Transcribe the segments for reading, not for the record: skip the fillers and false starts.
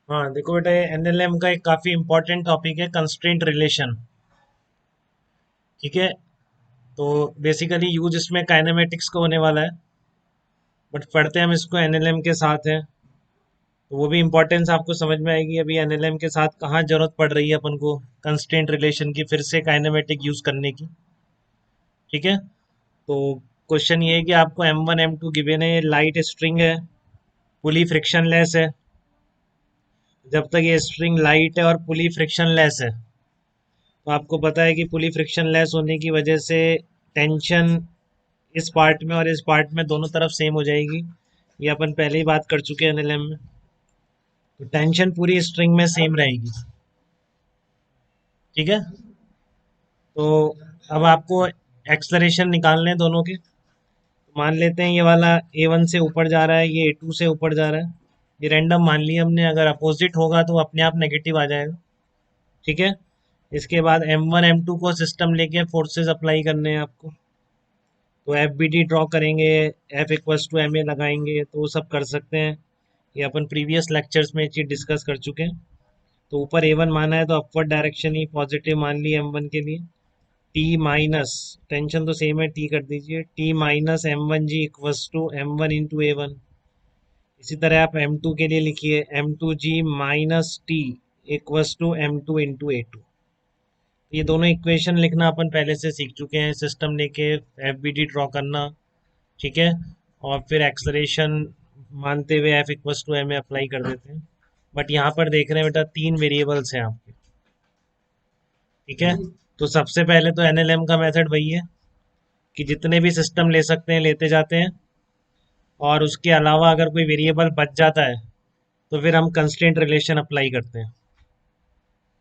हाँ देखो बेटा, एनएलएम का एक काफी इंपॉर्टेंट टॉपिक है कंस्ट्रेंट रिलेशन। ठीक है। तो बेसिकली यूज इसमें काइनेमेटिक्स का होने वाला है, बट पढ़ते हम इसको एनएलएम के साथ है, तो वो भी इंपॉर्टेंस आपको समझ में आएगी अभी एनएलएम के साथ कहाँ जरूरत पड़ रही है अपन को कंस्ट्रेंट रिलेशन की फिर से काइनेमेटिक यूज करने की। ठीक है। तो क्वेश्चन ये है कि आपको M1 M2 गिवन है, लाइट स्ट्रिंग है, पुली फ्रिक्शनलेस है। जब तक ये स्ट्रिंग लाइट है और पुली फ्रिक्शनलेस है, तो आपको पता है कि पुली फ्रिक्शनलेस होने की वजह से टेंशन इस पार्ट में और इस पार्ट में दोनों तरफ सेम हो जाएगी। ये अपन पहले ही बात कर चुके हैं एनएलएम में। तो टेंशन पूरी स्ट्रिंग में सेम रहेगी। ठीक है। तो अब आपको एक्सलरेशन निकालने हैं दोनों के। मान लेते हैं ये वाला A1 से ऊपर जा रहा है, ये A2 से ऊपर जा रहा है। ये रैंडम मान लिया हमने, अगर अपोजिट होगा तो अपने आप नेगेटिव आ जाएगा। ठीक है। इसके बाद M1 M2 को सिस्टम लेके फोर्सेस अप्लाई करने हैं आपको। तो एफ बी डी ड्रॉ करेंगे, F equals to M A लगाएंगे, तो वो सब कर सकते हैं। ये अपन प्रीवियस लेक्चर्स में ये चीज डिस्कस कर चुके हैं। तो ऊपर A1 माना है तो अपवर्ड डायरेक्शन ही पॉजिटिव मान ली M1 के लिए। टी माइनस, टेंशन तो सेम है, टी कर दीजिए, T minus M1G equals to M1 × A1। इसी तरह आप M2 के लिए लिखिए, M2G minus T equals to M2 × A2। ये दोनों इक्वेशन लिखना अपन पहले से सीख चुके हैं, सिस्टम लेके एफ बी डी ड्रॉ करना। ठीक है। और फिर एक्सलरेशन मानते हुए F equals to M apply कर देते हैं। बट यहाँ पर देख रहे हैं बेटा, तीन वेरिएबल्स हैं आपके। ठीक है। तो सबसे पहले तो एनएलएम का मेथड वही है कि जितने भी सिस्टम ले सकते हैं लेते जाते हैं, और उसके अलावा अगर कोई वेरिएबल बच जाता है तो फिर हम कंस्ट्रेंट रिलेशन अप्लाई करते हैं।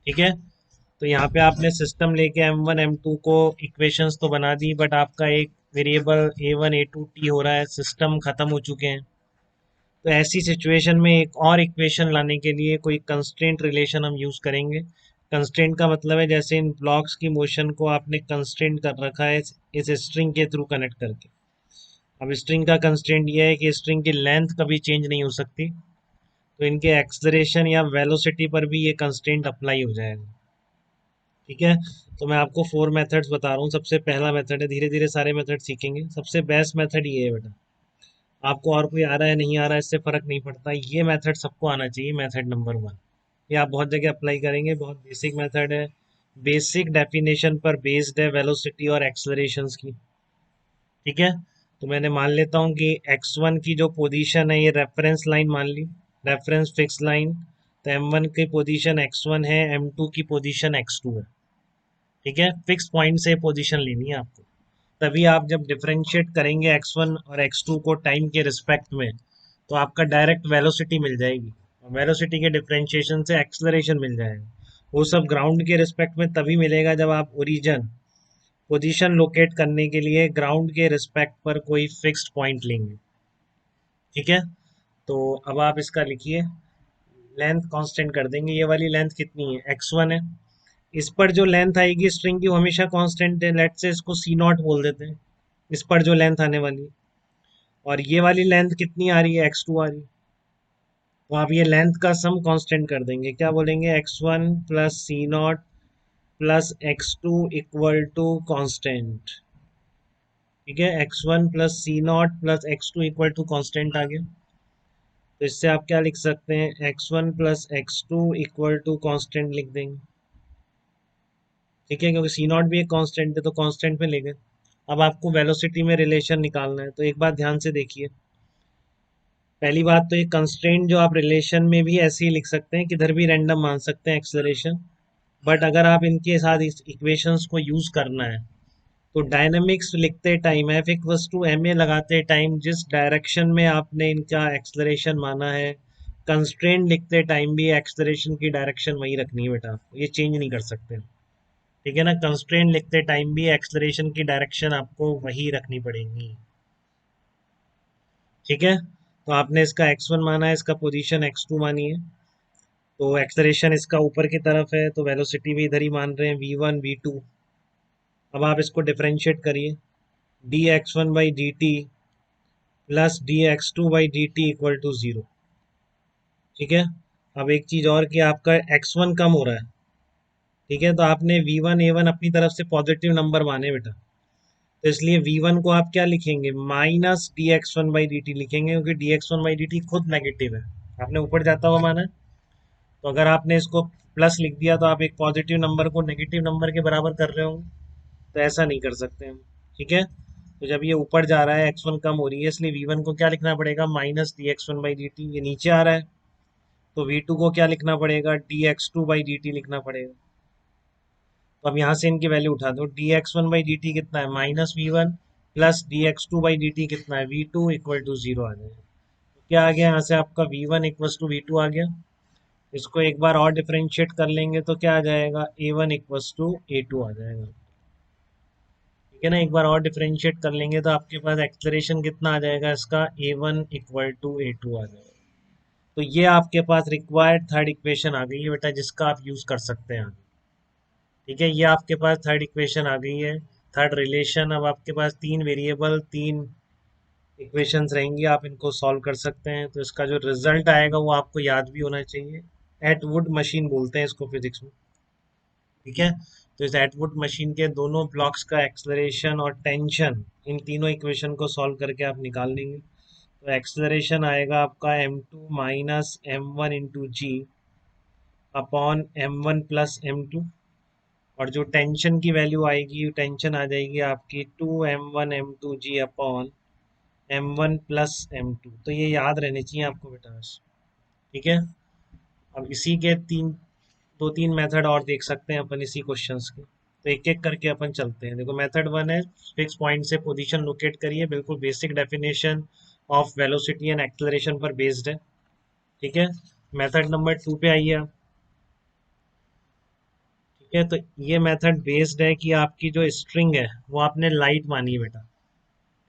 ठीक है। तो यहाँ पे आपने सिस्टम लेके M1 M2 को इक्वेशंस तो बना दी, बट आपका एक वेरिएबल A1 A2 T हो रहा है, सिस्टम खत्म हो चुके हैं। तो ऐसी सिचुएशन में एक और इक्वेशन लाने के लिए कोई कंस्ट्रेंट रिलेशन हम यूज करेंगे। कंस्ट्रेंट का मतलब है जैसे इन ब्लॉक्स की मोशन को आपने कंस्ट्रेंट कर रखा है इस स्ट्रिंग के थ्रू कनेक्ट करके। अब स्ट्रिंग का कंस्ट्रेंट ये है कि स्ट्रिंग की लेंथ कभी चेंज नहीं हो सकती, तो इनके एक्सलरेशन या वेलोसिटी पर भी ये कंस्ट्रेंट अप्लाई हो जाएगा। ठीक है। तो मैं आपको 4 मेथड्स बता रहा हूँ। सबसे पहला मेथड है, धीरे धीरे सारे मेथड सीखेंगे। सबसे बेस्ट मेथड ये है बेटा, आपको और कोई आ रहा है नहीं आ रहा है इससे फर्क नहीं पड़ता, ये मेथड सबको आना चाहिए, मेथड नंबर 1। ये आप बहुत जगह अप्लाई करेंगे, बहुत बेसिक मेथड है, बेसिक डेफिनेशन पर बेस्ड है वेलोसिटी और एक्सलरेशंस की। ठीक है। तो मैंने मान लेता हूँ कि x1 की जो पोजीशन है ये रेफरेंस लाइन मान ली, रेफरेंस फिक्स लाइन। तो M1 की पोजीशन x1 है, M2 की पोजीशन x2 है। ठीक है। फिक्स पॉइंट से पोजीशन लेनी है आपको, तभी आप जब डिफरेंशिएट करेंगे x1 और x2 को टाइम के रिस्पेक्ट में, तो आपका डायरेक्ट वेलोसिटी मिल जाएगी, और वेलोसिटी के डिफरेंशिएशन से एक्सलरेशन मिल जाएगा। वो सब ग्राउंड के रिस्पेक्ट में तभी मिलेगा जब आप ओरिजिन पोजीशन लोकेट करने के लिए ग्राउंड के रिस्पेक्ट पर कोई फिक्स्ड पॉइंट लेंगे। ठीक है। तो अब आप इसका लिखिए, लेंथ कांस्टेंट कर देंगे। ये वाली लेंथ कितनी है, x1 है। इस पर जो लेंथ आएगी स्ट्रिंग की वो हमेशा कांस्टेंट है, लेट से इसको C0 बोल देते हैं, इस पर जो लेंथ आने वाली है। और ये वाली लेंथ कितनी आ रही है, x2 आ रही है। तो आप ये लेंथ का सम कांस्टेंट कर देंगे, क्या बोलेंगे, x1 plus C0 plus x2 equal to constant. ठीक है। x1 plus C0 plus x2 equal to constant आ गया। तो इससे आप क्या लिख सकते हैं, x1 plus x2 equal to constant लिख देंगे। ठीक है, क्योंकि C0 भी एक कांस्टेंट है तो कांस्टेंट में ले गए। अब आपको वेलोसिटी में रिलेशन निकालना है, तो एक बात ध्यान से देखिए। पहली बात तो ये कंस्ट्रेंट जो आप रिलेशन में भी ऐसे ही लिख सकते हैं, किधर भी रैंडम मान सकते हैं एक्सलरेशन। बट अगर आप इनके साथ इस इक्वेशंस को यूज करना है, तो डायनामिक्स लिखते time F equals to M A लगाते टाइम जिस डायरेक्शन में आपने इनका एक्सलरेशन माना है, कंस्ट्रेंट लिखते टाइम भी एक्सलरेशन की डायरेक्शन वही रखनी है बेटा, ये चेंज नहीं कर सकते। ठीक है ना, कंस्ट्रेंट लिखते टाइम भी एक्सलरेशन की डायरेक्शन आपको वही रखनी पड़ेगी। ठीक है। तो आपने इसका x1 माना है, इसका पोजीशन x2 मानी है, तो एक्सलरेशन इसका ऊपर की तरफ है, तो वेलोसिटी भी इधर ही मान रहे हैं, v1 v2। अब आप इसको डिफरेंशिएट करिए, dx1/dt plus dx2/dt equal to 0। ठीक है। अब एक चीज और कि आपका x1 कम हो रहा है, ठीक है, तो आपने v1 a1 अपनी तरफ से पॉजिटिव नंबर माने बेटा, तो इसलिए v1 को आप क्या लिखेंगे, minus D x one by D T लिखेंगे, क्योंकि D x one by D T खुद नेगेटिव है, आपने ऊपर जाता हुआ माना है। तो अगर आपने इसको प्लस लिख दिया तो आप एक पॉजिटिव नंबर को नेगेटिव नंबर के बराबर कर रहे होंगे, तो ऐसा नहीं कर सकते हम, ठीक है। तो जब ये ऊपर जा रहा है x1 कम हो रही है, इसलिए v1 को क्या लिखना पड़ेगा, minus D x one by D T, ये नीचे आ रहा है तो v2 को क्या लिखना पड़ेगा, D x two by D T लिखना पड़ेगा। तो अब यहाँ से इनकी वैल्यू उठा दो, D x one by D T कितना है, minus v1 plus D x two by D T कितना है, v2 इक्वल टू जीरो आ जाएगा। तो क्या आ गया यहाँ से आपका v1 इक्वल टू v2 आ गया। इसको एक बार और डिफरेंशिएट कर लेंगे तो क्या आ जाएगा, a1 इक्वल टू a2 आ जाएगा, ठीक है ना। एक बार और डिफरेंशिएट कर लेंगे तो आपके पास एक्सलेरेशन कितना आ जाएगा इसका, a1 इक्वल टू a2 आ जाएगा। तो ये आपके पास रिक्वायर्ड थर्ड इक्वेशन आ गई है बेटा, जिसका आप यूज कर सकते हैं आगे, ठीक है। ये आपके पास थर्ड इक्वेशन आ गई है, थर्ड रिलेशन। अब आपके पास तीन वेरिएबल, तीन इक्वेशंस रहेंगी, आप इनको सॉल्व कर सकते हैं। तो इसका जो रिजल्ट आएगा वो आपको याद भी होना चाहिए। एटवुड मशीन बोलते हैं इसको फिजिक्स में, ठीक है। तो इस एटवुड मशीन के दोनों ब्लॉक्स का एक्सलरेशन और टेंशन, इन तीनों इक्वेशन को सॉल्व करके आप निकाल लेंगे। तो एक्सलरेशन आएगा आपका m2 minus M one into G upon m1 plus m2, और जो टेंशन की वैल्यू आएगी, टेंशन आ जाएगी आपकी 2m1 m2 g upon m1 plus m2। तो ये याद रहने चाहिए आपको बेटा बस, ठीक है। अब इसी के दो तीन मेथड और देख सकते हैं अपन इसी क्वेश्चंस के, तो एक एक करके अपन चलते हैं। देखो मेथड वन है, फिक्स पॉइंट से पोजीशन लोकेट करिए, बिल्कुल basic definition of velocity and acceleration पर बेस्ड है, ठीक है। मेथड नंबर टू पे आइए आप, ठीक है। तो ये मेथड बेस्ड है कि आपकी जो स्ट्रिंग है वो आपने लाइट मानी है बेटा,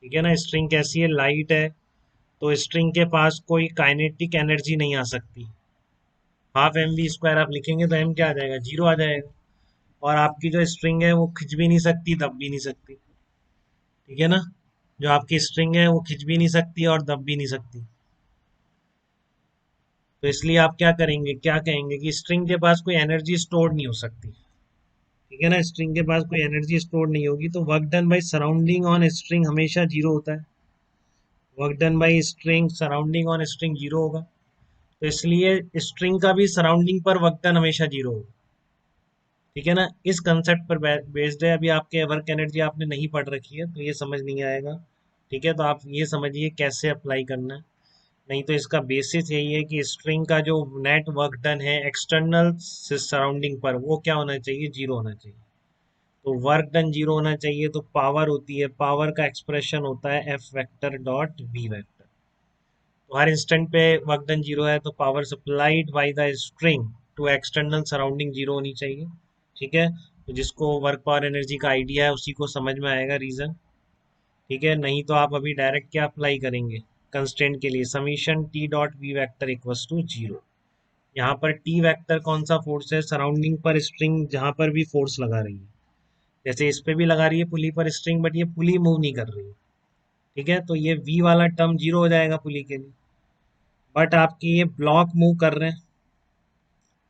ठीक है ना। स्ट्रिंग कैसी है, लाइट है, तो स्ट्रिंग के पास कोई काइनेटिक एनर्जी नहीं आ सकती। हाफ एम वी स्क्वायर आप लिखेंगे तो एम क्या आ जाएगा, जीरो आ जाएगा। और आपकी जो स्ट्रिंग है वो खिंच भी नहीं सकती, दब भी नहीं सकती, ठीक है ना। जो आपकी स्ट्रिंग है वो खिंच भी नहीं सकती और दब भी नहीं सकती। तो इसलिए आप क्या करेंगे, क्या कहेंगे कि स्ट्रिंग के पास कोई एनर्जी स्टोर नहीं हो सकती, ठीक है ना। स्ट्रिंग के पास कोई एनर्जी स्टोर नहीं होगी, तो work done by surrounding on string हमेशा जीरो होता है। Work done by string surrounding on string zero होगा, तो इसलिए स्ट्रिंग का भी सराउंडिंग पर वर्क डन हमेशा जीरो होगा, ठीक है ना। इस कंसेप्ट पर बेस्ड है। अभी आपके वर्क एनर्जी आपने नहीं पढ़ रखी है तो ये समझ नहीं आएगा, ठीक है। तो आप ये समझिए कैसे अप्लाई करना है। नहीं तो इसका बेसिस यही है कि स्ट्रिंग का जो नेट वर्क डन है एक्सटर्नल सराउंडिंग पर, वो क्या होना चाहिए, जीरो होना चाहिए। तो वर्क डन जीरो होना चाहिए, तो पावर होती है, पावर का एक्सप्रेशन होता है F vector dot V vector. तो हर इंस्टेंट पे वर्क डन जीरो है, तो power supplied by the string to external surrounding zero होनी चाहिए, ठीक है। तो जिसको वर्क पावर एनर्जी का आइडिया है उसी को समझ में आएगा रीजन, ठीक है। नहीं तो आप अभी डायरेक्ट क्या अप्लाई करेंगे, कंस्ट्रेंट के लिए summation T dot V vector equals to zero. यहाँ पर टी वेक्टर कौन सा फोर्स है, सराउंडिंग पर स्ट्रिंग जहाँ पर भी फोर्स लगा रही है, जैसे इस पे भी लगा रही है पुली पर स्ट्रिंग, बट ये पुली मूव नहीं कर रही है, ठीक है। तो ये वी वाला टर्म जीरो हो जाएगा पुली के लिए। बट आपके ये ब्लॉक मूव कर रहे हैं,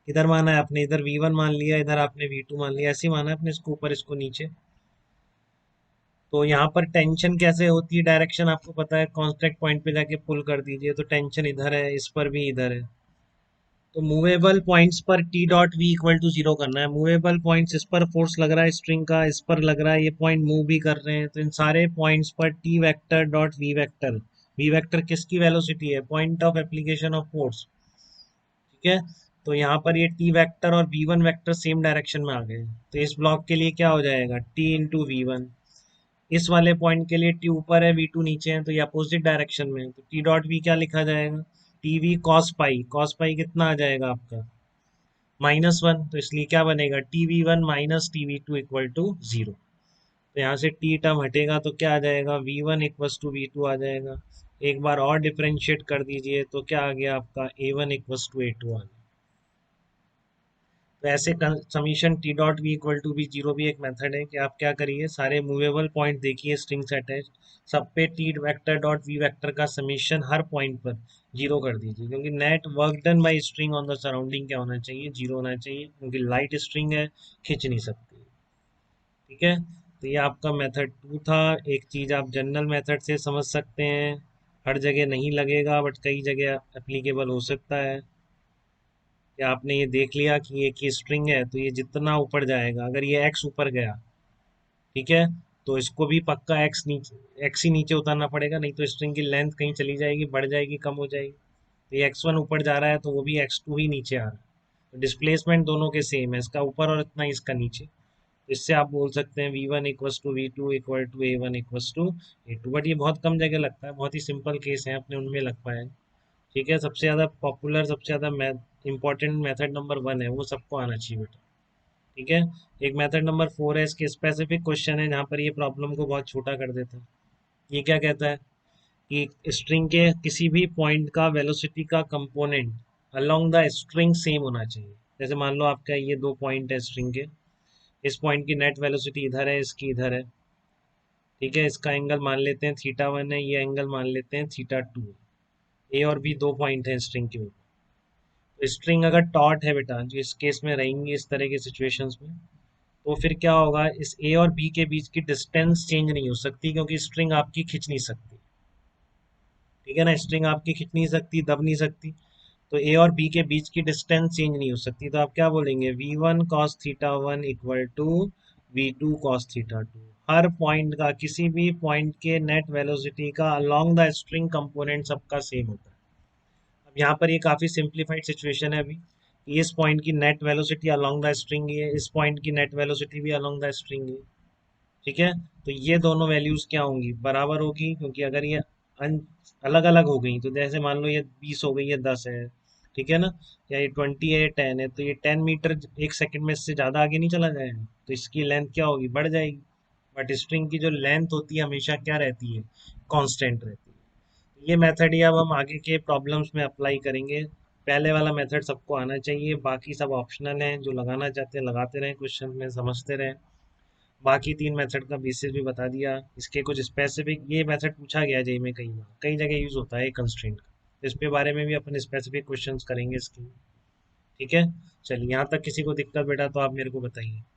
इधर माना है आपने, इधर वी वन मान लिया, इधर आपने वी टू मान लिया, ऐसे ही माना है अपने, इसको ऊपर इसको नीचे। तो यहाँ पर टेंशन कैसे होती है, डायरेक्शन आपको पता है, कांस्टेंट पॉइंट पे जाके पुल कर दीजिए तो टेंशन इधर है, इस पर भी इधर है। तो मूवेबल पॉइंट्स पर T dot V equal to zero करना है। मूवेबल पॉइंट्स, इस पर फोर्स लग रहा है स्ट्रिंग का, इस पर लग रहा है, ये पॉइंट मूव भी कर रहे हैं, तो इन सारे पॉइंट्स पर T vector dot V vector, V vector किसकी वेलोसिटी है, point of application of force, ठीक है। तो यहाँ पर ये टी वेक्टर और V one vector same direction में आ गए, तो इस ब्लॉक के लिए क्या हो जाएगा, टी इंटू वी वन। इस वाले पॉइंट के लिए टी ऊपर है, वी टू नीचे है, तो ये अपोजिट डायरेक्शन में है, तो टी डॉट वी क्या लिखा जाएगा, T V cos pi, cos pi कितना आ जाएगा आपका, -1। तो इसलिए क्या बनेगा, T V one minus T V two equal to zero. तो यहाँ से टी टर्म हटेगा तो क्या आ जाएगा, V one equal to V two आ जाएगा। एक बार और डिफ्रेंशिएट कर दीजिए तो क्या आ गया आपका, A one equal to A two आ गया। तो ऐसे summation T dot V equal to be zero भी एक मेथड है कि आप क्या करिए, सारे मूवेबल पॉइंट देखिए स्ट्रिंग से अटैच, सब पे T vector dot V vector का समीशन हर पॉइंट पर जीरो कर दीजिए, क्योंकि net work done by string on the surrounding क्या होना चाहिए, जीरो होना चाहिए, क्योंकि लाइट स्ट्रिंग है, खींच नहीं सकती। ठीक है, तो ये आपका मेथड टू था। एक चीज़ आप जनरल मेथड से समझ सकते हैं, हर जगह नहीं लगेगा बट कई जगह एप्लीकेबल हो सकता है, कि आपने ये देख लिया कि ये की स्ट्रिंग है, तो ये जितना ऊपर जाएगा, अगर ये एक्स ऊपर गया, ठीक है, तो इसको भी पक्का एक्स ही नीचे उतारना पड़ेगा, नहीं तो स्ट्रिंग की लेंथ कहीं चली जाएगी, बढ़ जाएगी, कम हो जाएगी। तो ये एक्स वन ऊपर जा रहा है तो वो भी एक्स टू ही नीचे आ रहा है, तो डिस्प्लेसमेंट दोनों के सेम है, इसका ऊपर और इतना इसका नीचे। तो इससे आप बोल सकते हैं V one equals to V two equal to A one equals to A two, but ये बहुत कम जगह लगता है, बहुत ही सिंपल केस है अपने उनमें लग पाए। ठीक है, सबसे ज़्यादा पॉपुलर, सबसे ज़्यादा इंपॉर्टेंट मेथड नंबर वन है, वो सबको आना चाहिए बेटा। ठीक है, एक मेथड नंबर फोर है, इसके स्पेसिफिक क्वेश्चन है जहाँ पर ये प्रॉब्लम को बहुत छोटा कर देता है। ये क्या कहता है कि स्ट्रिंग के किसी भी पॉइंट का वेलोसिटी का component along the string same होना चाहिए। जैसे मान लो आपका ये दो पॉइंट है स्ट्रिंग के, इस पॉइंट की नेट वेलोसिटी इधर है, इसकी इधर है। ठीक है, इसका एंगल मान लेते हैं थीटा वन है, ये एंगल मान लेते हैं थीटा टू। ए और बी दो पॉइंट है स्ट्रिंग के ऊपर। तो स्ट्रिंग अगर टॉट है बेटा, जो इस केस में रहेंगी इस तरह के सिचुएशंस में, तो फिर क्या होगा, इस ए और बी के बीच की डिस्टेंस चेंज नहीं हो सकती, क्योंकि स्ट्रिंग आपकी खींच नहीं सकती। ठीक है ना, स्ट्रिंग आपकी खींच नहीं सकती, दब नहीं सकती, तो ए और बी के बीच की डिस्टेंस चेंज नहीं हो सकती, तो आप क्या बोलेंगे, V one cos theta one equal to V two cos theta two. हर पॉइंट का, किसी भी पॉइंट के नेट वेलोसिटी का अलोंग द स्ट्रिंग कंपोनेंट सबका सेम होता है। अब यहाँ पर ये काफ़ी सिंप्लीफाइड सिचुएशन है अभी, कि इस पॉइंट की net velocity along the string है, इस पॉइंट की नेट वेलोसिटी भी अलोंग द स्ट्रिंग है। ठीक है, तो ये दोनों वैल्यूज क्या होंगी, बराबर होगी, क्योंकि अगर ये अलग अलग हो गई, तो जैसे मान लो ये 20 हो गई, ये 10 है, ठीक है ना, या ये 20 है, ये 10 है, तो ये 10 मीटर एक सेकंड में इससे ज़्यादा आगे नहीं चला जाएगा, तो इसकी लेंथ क्या होगी, बढ़ जाएगी। बट स्ट्रिंग की जो लेंथ होती है हमेशा क्या रहती है, कांस्टेंट रहती है। ये मेथड ही अब हम आगे के प्रॉब्लम्स में अप्लाई करेंगे। पहले वाला मेथड सबको आना चाहिए, बाकी सब ऑप्शनल हैं, जो लगाना चाहते हैं लगाते रहें, क्वेश्चन में समझते रहें। बाकी तीन मेथड का बेसिस भी बता दिया, इसके कुछ स्पेसिफिक, ये मेथड पूछा गया जेई में कई बार, कई जगह यूज होता है कंस्ट्रेंट का, इस पे बारे में भी अपन स्पेसिफिक क्वेश्चंस करेंगे इसके। ठीक है, चलिए यहाँ तक किसी को दिक्कत बेटा तो आप मेरे को बताइए।